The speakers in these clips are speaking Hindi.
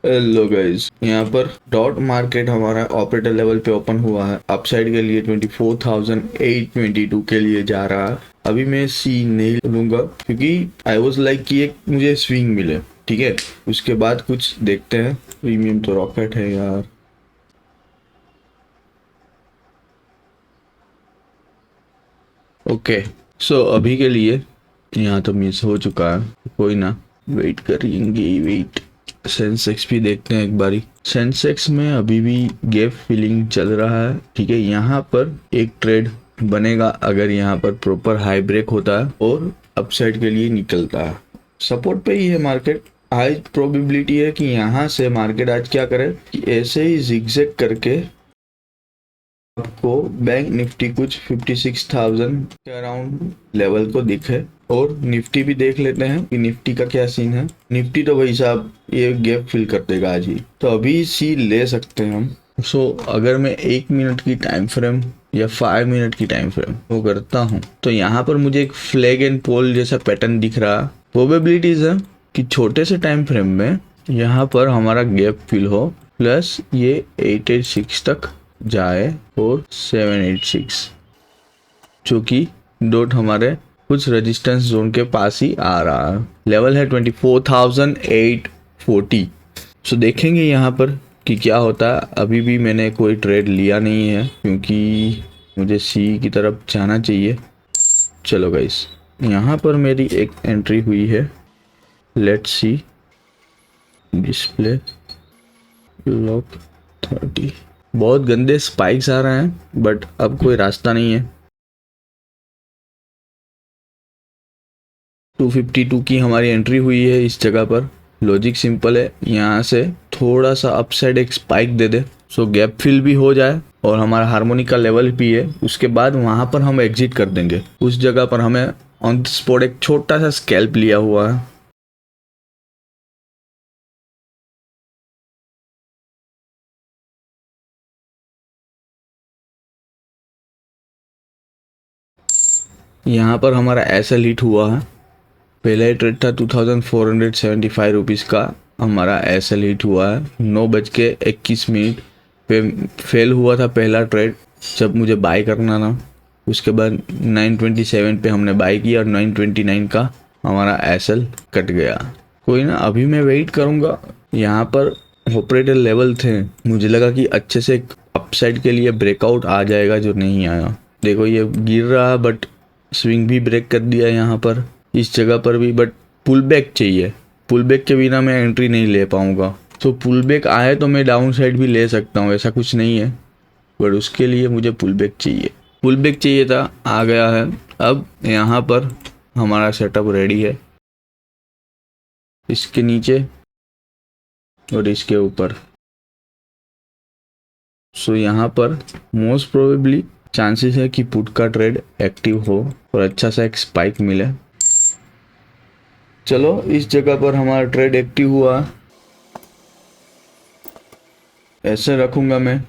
हेलो गाइस, यहाँ पर डॉट मार्केट हमारा ऑपरेटर लेवल पे ओपन हुआ है। अपसाइड के लिए 24,822 के लिए जा रहा है। अभी मैं सी नहीं लूंगा क्योंकि आई वाज लाइक कि एक मुझे स्विंग मिले, ठीक है। उसके बाद कुछ देखते हैं। प्रीमियम तो रॉकेट है यार। ओके, सो अभी के लिए यहाँ तो मिस हो चुका है, कोई ना, वेट करेंगे, वेट। सेंसेक्स भी देखते हैं एक बारी। सेंसेक्स में अभी भी गैप फिलिंग चल रहा है, ठीक है। यहाँ पर एक ट्रेड बनेगा अगर यहाँ पर प्रॉपर हाई ब्रेक होता है और अपसाइड के लिए निकलता है। सपोर्ट पे ही है मार्केट। हाई प्रोबेबिलिटी है कि यहाँ से मार्केट आज क्या करे कि ऐसे ही जिगजैग करके आपको बैंक निफ्टी कुछ 56,000 के अराउंड लेवल को दिखे। और निफ्टी भी देख लेते हैं कि निफ्टी का क्या सीन है। निफ्टी तो भाई साहब ये गैप फिल कर देगा आज ही, तो अभी सी ले सकते हैं हम। अगर मैं 1 मिनट की टाइम फ्रेम या 5 मिनट की टाइम फ्रेम वो करता हूँ तो यहाँ पर मुझे एक फ्लैग एंड पोल जैसा पैटर्न दिख रहा। प्रोबेबिलिटीज है कि छोटे से टाइम फ्रेम में यहाँ पर हमारा गैप फिल हो, प्लस ये 886 तक जाए और 786, जो कि डॉट हमारे कुछ रेजिस्टेंस जोन के पास ही आ रहा है। लेवल है 24,840। सो देखेंगे यहाँ पर कि क्या होता है। अभी भी मैंने कोई ट्रेड लिया नहीं है क्योंकि मुझे सी की तरफ जाना चाहिए। चलो गाइस, यहाँ पर मेरी एक एंट्री हुई है। Let's see, display lock 30। बहुत गंदे स्पाइक्स आ रहे हैं बट अब कोई रास्ता नहीं है। 252 की हमारी एंट्री हुई है इस जगह पर। लॉजिक सिंपल है, यहाँ से थोड़ा सा अपसाइड एक स्पाइक दे दे, सो गैप फिल भी हो जाए और हमारा हार्मोनिक का लेवल भी है। उसके बाद वहाँ पर हम एग्जिट कर देंगे। उस जगह पर हमें ऑन द स्पॉट एक छोटा सा स्कैल्प लिया हुआ है। यहाँ पर हमारा ऐसा लीट हुआ है। पहला ही ट्रेड था 2,475 रुपीज़ का। हमारा ऐसा लीट हुआ है 9:21 पे। फेल हुआ था पहला ट्रेड जब मुझे बाय करना था। उसके बाद 927 पे हमने बाय किया और 929 का हमारा एसएल कट गया। कोई ना, अभी मैं वेट करूँगा। यहाँ पर ऑपरेटर लेवल थे, मुझे लगा कि अच्छे से अपसाइड के लिए ब्रेकआउट आ जाएगा, जो नहीं आया। देखो ये गिर रहा बट स्विंग भी ब्रेक कर दिया यहाँ पर, इस जगह पर भी। बट पुल बैक चाहिए, पुल बैक के बिना मैं एंट्री नहीं ले पाऊँगा। तो पुल बैक आए तो मैं डाउन साइड भी ले सकता हूँ, ऐसा कुछ नहीं है, बट उसके लिए मुझे पुल बैक चाहिए। पुल बैक चाहिए था, आ गया है। अब यहाँ पर हमारा सेटअप रेडी है, इसके नीचे और इसके ऊपर। सो यहाँ पर मोस्ट प्रोबेबली चांसेस है कि पुट का ट्रेड एक्टिव हो और अच्छा सा एक स्पाइक मिले। चलो, इस जगह पर हमारा ट्रेड एक्टिव हुआ, ऐसे रखूंगा मैं।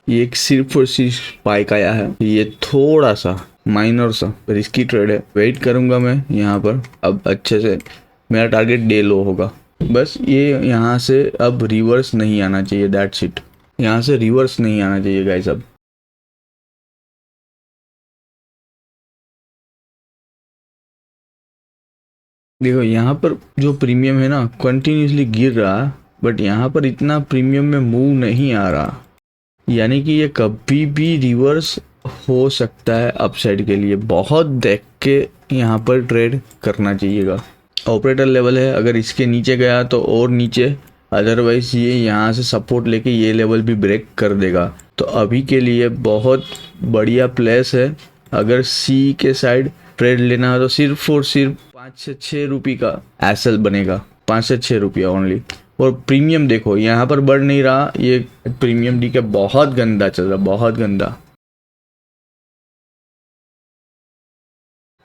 ये एक सिर्फ और सिर्फ स्पाइक आया है, ये थोड़ा सा माइनर सा रिस्की ट्रेड है। वेट करूंगा मैं यहाँ पर। अब अच्छे से मेरा टारगेट डे लो होगा, बस ये यहाँ से अब रिवर्स नहीं आना चाहिए। दैट्स इट, यहाँ से रिवर्स नहीं आना चाहिए गाइस। अब देखो यहाँ पर जो प्रीमियम है ना, कंटिन्यूसली गिर रहा, बट यहाँ पर इतना प्रीमियम में मूव नहीं आ रहा, यानी कि ये कभी भी रिवर्स हो सकता है अपसाइड के लिए। बहुत देख के यहाँ पर ट्रेड करना चाहिएगा। ऑपरेटर लेवल है, अगर इसके नीचे गया तो और नीचे, अदरवाइज ये यहाँ से सपोर्ट लेके ये लेवल भी ब्रेक कर देगा। तो अभी के लिए बहुत बढ़िया प्लेस है। अगर सी के साइड ट्रेड लेना है तो सिर्फ और सिर्फ 5 से 6 रुपये का एसएल बनेगा, 5 से 6 रुपया ओनली। और प्रीमियम देखो यहाँ पर बढ़ नहीं रहा, ये प्रीमियम डी के बहुत गंदा चल रहा, बहुत गंदा।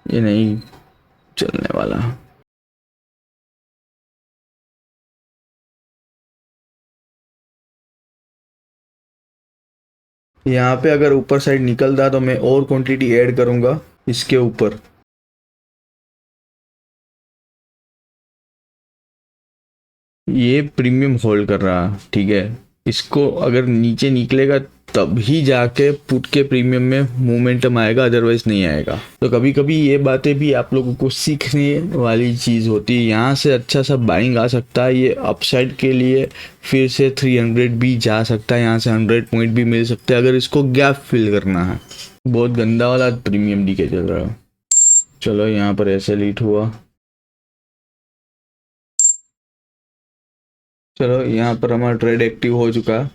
ये नहीं चलने वाला। यहाँ पे अगर ऊपर साइड निकलता तो मैं और क्वांटिटी ऐड करूँगा इसके ऊपर। ये प्रीमियम होल्ड कर रहा, ठीक है। इसको अगर नीचे निकलेगा तभी जाके पुट के प्रीमियम में मोमेंटम आएगा, अदरवाइज नहीं आएगा। तो कभी कभी ये बातें भी आप लोगों को सीखने वाली चीज़ होती है। यहाँ से अच्छा सा बाइंग आ सकता है, ये अपसाइड के लिए फिर से 300 भी जा सकता है, यहाँ से 100 पॉइंट भी मिल सकते हैं अगर इसको गैप फिल करना है। बहुत गंदा वाला प्रीमियम डीके चल रहा है। चलो यहाँ पर ऐसे लीट हुआ, चलो यहाँ पर हमारा ट्रेड एक्टिव हो चुका है,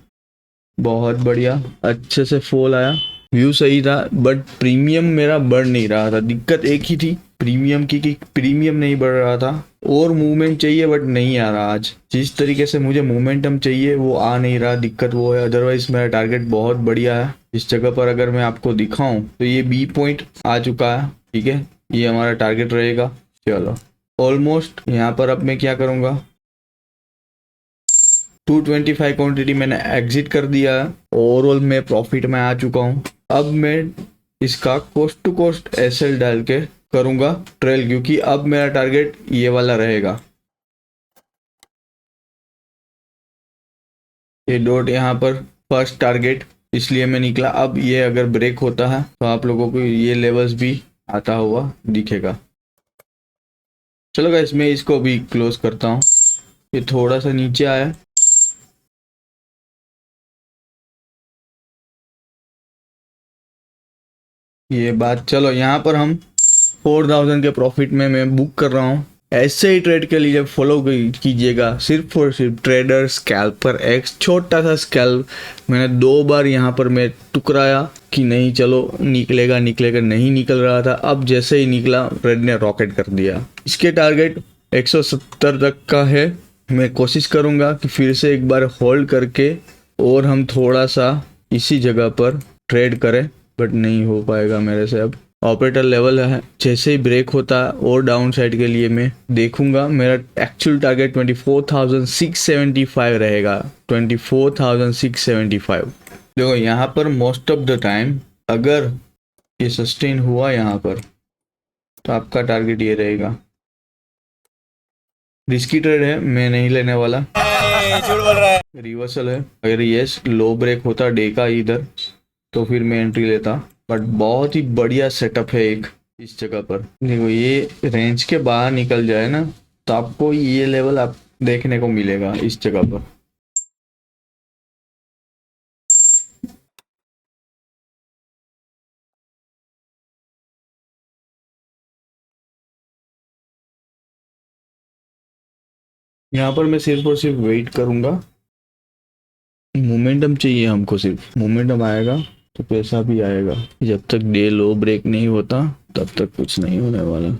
बहुत बढ़िया, अच्छे से फॉल आया, व्यू सही था, बट प्रीमियम मेरा बढ़ नहीं रहा था। दिक्कत एक ही थी प्रीमियम की कि प्रीमियम नहीं बढ़ रहा था, और मूवमेंट चाहिए बट नहीं आ रहा। आज जिस तरीके से मुझे मोमेंटम चाहिए वो आ नहीं रहा, दिक्कत वो है। अदरवाइज मेरा टारगेट बहुत बढ़िया है। इस जगह पर अगर मैं आपको दिखाऊं तो ये बी पॉइंट आ चुका है, ठीक है, ये हमारा टारगेट रहेगा। चलो ऑलमोस्ट यहाँ पर अब मैं क्या करूँगा, 225 क्वांटिटी मैंने एग्जिट कर दिया है। ओवरऑल मैं प्रॉफिट में आ चुका हूँ। अब मैं इसका कोस्ट टू कोस्ट एसएल डाल के करूँगा ट्रेल, क्योंकि अब मेरा टारगेट ये वाला रहेगा। ये डॉट यहाँ पर फर्स्ट टारगेट, इसलिए मैं निकला। अब ये अगर ब्रेक होता है तो आप लोगों को ये लेवल्स भी आता हुआ दिखेगा। चलो गाइस, मैं इसको भी क्लोज करता हूँ। ये थोड़ा सा नीचे आया, ये बात। चलो यहाँ पर हम 4000 के प्रॉफिट में मैं बुक कर रहा हूँ। ऐसे ही ट्रेड के लिए फॉलो कीजिएगा, सिर्फ और सिर्फ ट्रेडर स्कैल्पर एक्स। छोटा सा स्कैल्प मैंने 2 बार यहाँ पर मैं टुकराया कि नहीं चलो निकलेगा निकलेगा, नहीं निकल रहा था। अब जैसे ही निकला ट्रेड ने रॉकेट कर दिया। इसके टारगेट 170 तक का है। मैं कोशिश करूँगा कि फिर से एक बार होल्ड करके और हम थोड़ा सा इसी जगह पर ट्रेड करें, बट नहीं हो पाएगा मेरे से। अब ऑपरेटर लेवल है, जैसे ही ब्रेक होता है और डाउन साइड के लिए मैं देखूंगा। मेरा एक्चुअल टारगेट 24,675 रहेगा, 24,675। देखो यहाँ पर मोस्ट ऑफ द टाइम अगर ये सस्टेन हुआ यहाँ पर तो आपका टारगेट ये रहेगा। रिस्की ट्रेड है, मैं नहीं लेने वाला। झूठ बोल रहा है। रिवर्सल है, अगर ये लो ब्रेक होता डे का इधर तो फिर मैं एंट्री लेता, बट बहुत ही बढ़िया सेटअप है एक इस जगह पर। देखो ये रेंज के बाहर निकल जाए ना तो आपको ये लेवल आप देखने को मिलेगा इस जगह पर। यहाँ पर मैं सिर्फ और सिर्फ वेट करूंगा। मोमेंटम चाहिए हमको, सिर्फ मोमेंटम आएगा तो पैसा भी आएगा। जब तक डे लो ब्रेक नहीं होता तब तक कुछ नहीं होने वाला।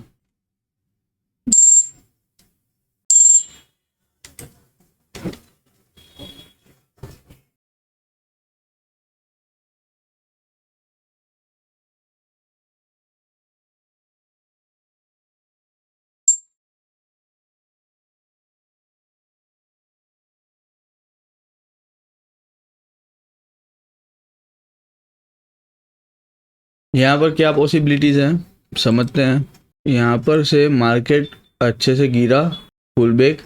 यहाँ पर क्या पॉसिबिलिटीज हैं समझते हैं। यहाँ पर से मार्केट अच्छे से गिरा, फुल बैक,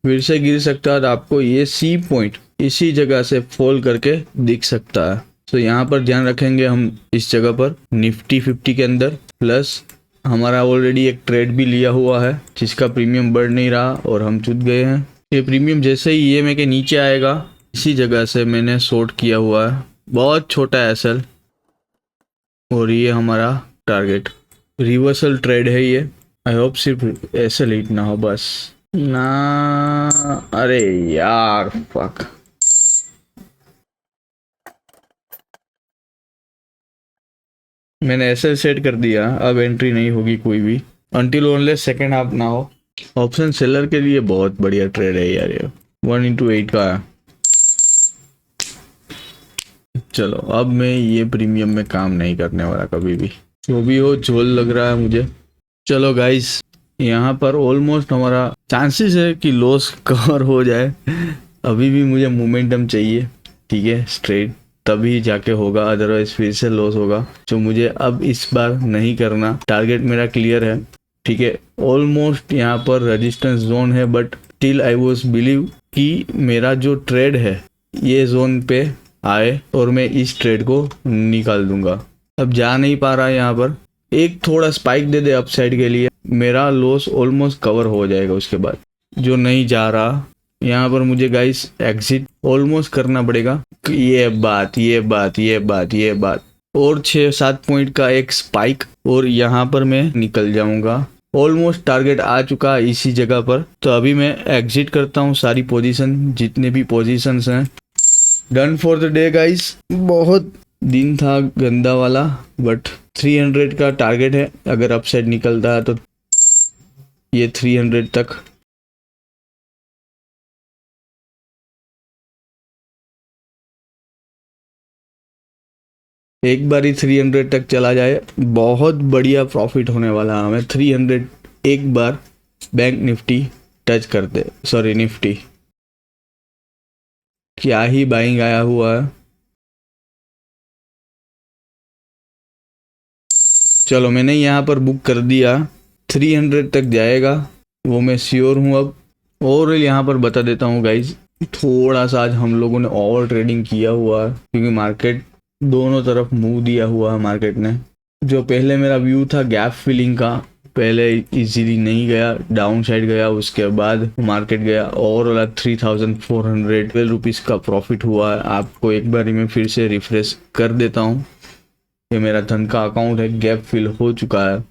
फिर से गिर सकता है। आपको ये सी पॉइंट इसी जगह से फॉल करके दिख सकता है। तो यहाँ पर ध्यान रखेंगे हम इस जगह पर निफ्टी 50 के अंदर। प्लस हमारा ऑलरेडी एक ट्रेड भी लिया हुआ है जिसका प्रीमियम बढ़ नहीं रहा और हम चुत गए हैं। ये प्रीमियम जैसे ही ये में के नीचे आएगा इसी जगह से मैंने शॉर्ट किया हुआ है, बहुत छोटा एसएल, और ये हमारा टारगेट। रिवर्सल ट्रेड है ये। आई होप सिर्फ एसएल हिट ना हो बस ना। अरे यार फक, मैंने एसएल सेट कर दिया। अब एंट्री नहीं होगी कोई भी अनटिल ओनली सेकेंड हाफ ना हो। ऑप्शन सेलर के लिए बहुत बढ़िया ट्रेड है यार ये, 1/8 का है। चलो अब मैं ये प्रीमियम में काम नहीं करने वाला कभी भी, जो भी हो झोल लग रहा है मुझे। चलो गाइस, यहाँ पर ऑलमोस्ट हमारा चांसेस है कि लॉस कवर हो जाए। अभी भी मुझे मोमेंटम चाहिए, ठीक है, स्ट्रेट, तभी जाके होगा, अदरवाइज फिर से लॉस होगा, जो मुझे अब इस बार नहीं करना। टारगेट मेरा क्लियर है, ठीक है। ऑलमोस्ट यहाँ पर रेजिस्टेंस जोन है, but still I was believe कि मेरा जो ट्रेड है ये जोन पे आए और मैं इस ट्रेड को निकाल दूंगा। अब जा नहीं पा रहा है यहाँ पर, एक थोड़ा स्पाइक दे दे अपसाइड के लिए, मेरा लॉस ऑलमोस्ट कवर हो जाएगा। उसके बाद जो नहीं जा रहा यहाँ पर मुझे गाइस एग्जिट ऑलमोस्ट करना पड़ेगा। ये बात और 6-7 पॉइंट का एक स्पाइक और यहाँ पर मैं निकल जाऊंगा। ऑलमोस्ट टारगेट आ चुका है इसी जगह पर, तो अभी मैं एग्जिट करता हूँ सारी पोजीशन, जितने भी पोजीशंस हैं। Done for the day guys. बहुत दिन था गंदा वाला, बट 300 का टारगेट है, अगर अपसाइड निकलता है तो ये 300 तक। एक बार ही 300 तक चला जाए, बहुत बढ़िया प्रॉफिट होने वाला है हमें। 300 एक बार बैंक निफ्टी टच करते, सॉरी निफ्टी, क्या ही बाइंग आया हुआ है। चलो मैंने यहाँ पर बुक कर दिया, 300 तक जाएगा वो मैं श्योर हूँ अब। और यहाँ पर बता देता हूँ गाइज, थोड़ा सा आज हम लोगों ने ओवर ट्रेडिंग किया हुआ है, क्योंकि मार्केट दोनों तरफ मुंह दिया हुआ है मार्केट ने। जो पहले मेरा व्यू था गैप फिलिंग का, पहले इजीली नहीं गया, डाउन साइड गया, उसके बाद मार्केट गया और 3412 रुपीज़ का प्रॉफिट हुआ है। आपको एक बार मैं फिर से रिफ्रेश कर देता हूँ, ये मेरा धन का अकाउंट है, गैप फिल हो चुका है।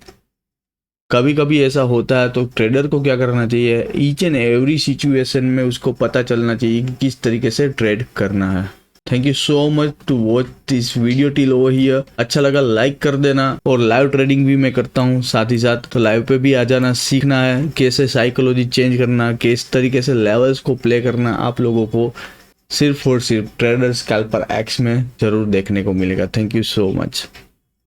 कभी कभी ऐसा होता है, तो ट्रेडर को क्या करना चाहिए, ईच एंड एवरी सिचुएशन में उसको पता चलना चाहिए कि किस तरीके से ट्रेड करना है। Thank you so much to watch this video till over here. अच्छा लगा लाइक कर देना, और लाइव ट्रेडिंग भी मैं करता हूँ साथ ही साथ, तो लाइव पे भी आ जाना। सीखना है कैसे साइकोलॉजी चेंज करना, किस तरीके से लेवल्स को प्ले करना, आप लोगों को सिर्फ और सिर्फ ट्रेडर स्कैल्पर एक्स में जरूर देखने को मिलेगा। Thank you so much.